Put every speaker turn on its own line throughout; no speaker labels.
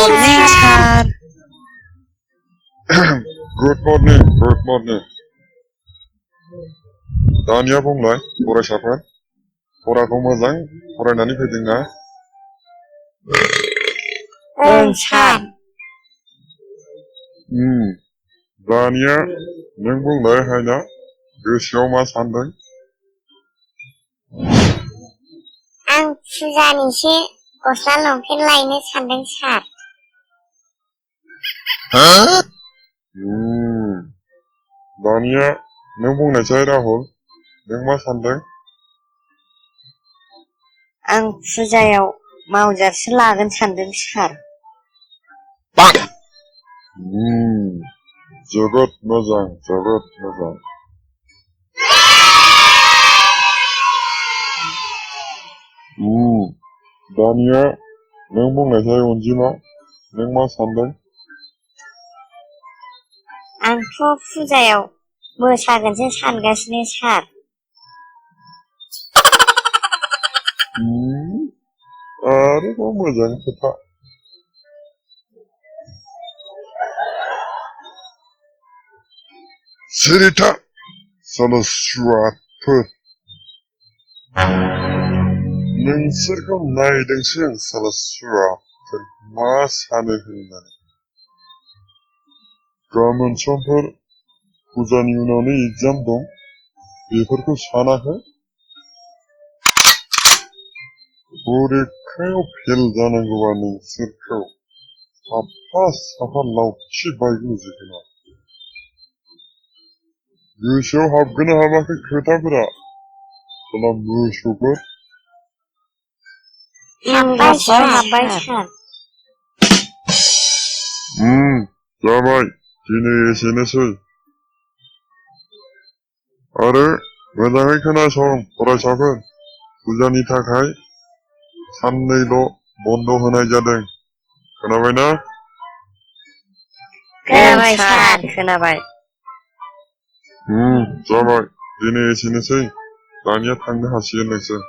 morning, sir.
Good morning, good morning. दानिया बुंलाय फरायसाफोर फराखौ मोजां फरायनानै फैदोंना?
Sir.
दानिया नों बुंलाय हायना गोसोआव मा सानदों?
आं फुजानिसो गस्ला लंपेन्ट लायनो सानदों सार।
दानिया नों बुंनायसाय राहुल नों मा सानदों?
आं फुजायाव मावजारसो लागोन सानदों सार।
जोबोद मोजां जोबोद मोजां। दानिया नों बुंनायसाय अनजिमा नों मा सानदों?
आंथ' फुजायाव मोसागोनसो सानगासिनो सार।
आरोबाव मोजां खोथा। सिरिथा सल'सुवाफोर नोंसोरखौ नायदोंसो आं सल'सुवाफोर मा सानो होननानै। गाबोन समफोर फुजानि उनावनो एग्जाम दं बेफोरखौ सानाखै? परिखायाव फेल जानांगौबा नोंसोरखौ साफा साफा लावथि बायग्लुंजोबगोन आं। गोसोआव हाबगोना हाबाखै खोथाफोरा सला मोसौफोर?
हाब्बाय सार।
जाबाय दिनै एसेनोसै। आरो मोजाङै खोनासं फरायसाफोर फुजानि थाखाय साननैल' बन्द होनाय जादों खोनाबायना?
खोनाबाय सार खोनाबाय।
जाबाय दिनै एसेनोसै दानिया थांनो हासिगोन नोंसोर।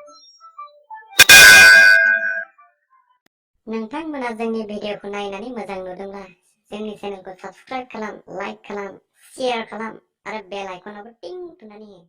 नोंथांमोना जोंनि भिडिअखौ नायनानै मोजां नुदोंब्ला जोंनि चेनेलखौ साबस्क्राइब खालाम, लाइक खालाम, शेयार खालाम आरो बेल आइकनावबो टिं थुनानै हो।